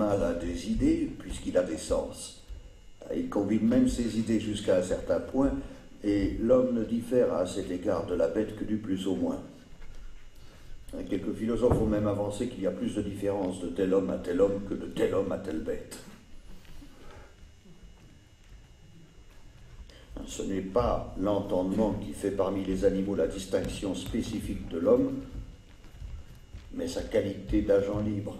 l'animal a des idées, puisqu'il a des sens. Il combine même ses idées jusqu'à un certain point, et l'homme ne diffère à cet égard de la bête que du plus au moins. Quelques philosophes ont même avancé qu'il y a plus de différence de tel homme à tel homme que de tel homme à telle bête. Ce n'est pas l'entendement qui fait parmi les animaux la distinction spécifique de l'homme, mais sa qualité d'agent libre.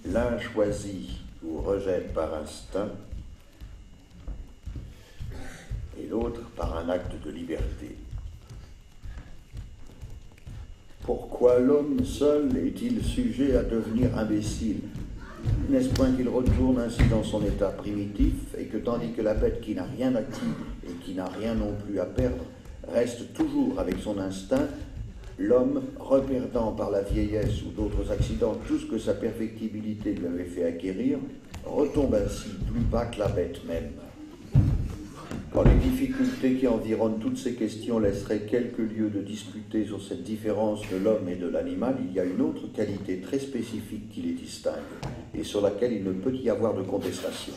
L'un choisit ou rejette par instinct, et l'autre par un acte de liberté. Pourquoi l'homme seul est-il sujet à devenir imbécile? N'est-ce point qu'il retourne ainsi dans son état primitif, et que tandis que la bête qui n'a rien acquis et qui n'a rien non plus à perdre reste toujours avec son instinct, l'homme, reperdant par la vieillesse ou d'autres accidents tout ce que sa perfectibilité lui avait fait acquérir, retombe ainsi plus bas que la bête même. Quand les difficultés qui environnent toutes ces questions laisseraient quelques lieux de discuter sur cette différence de l'homme et de l'animal, il y a une autre qualité très spécifique qui les distingue, et sur laquelle il ne peut y avoir de contestation.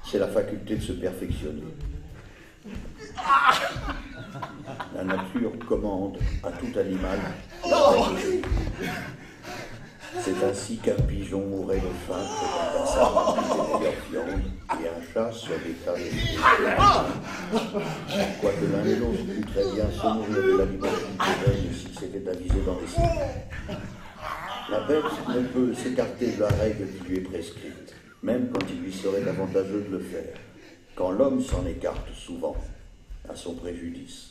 C'est la faculté de se perfectionner. La nature commande à tout animal. C'est ainsi qu'un pigeon mourait de faim devant un sapin qui était meilleure viande et un chat sur des tables. Quoique l'un et l'autre pût très bien se nourrir de l'aliment qu'il donnait s'il s'était avisé dans les cités. La bête ne peut s'écarter de la règle qui lui est prescrite, même quand il lui serait avantageux de le faire, quand l'homme s'en écarte souvent, à son préjudice.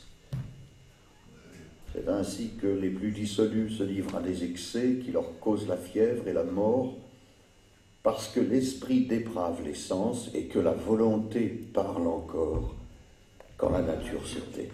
C'est ainsi que les plus dissolus se livrent à des excès qui leur causent la fièvre et la mort, parce que l'esprit déprave les sens et que la volonté parle encore quand la nature se tait.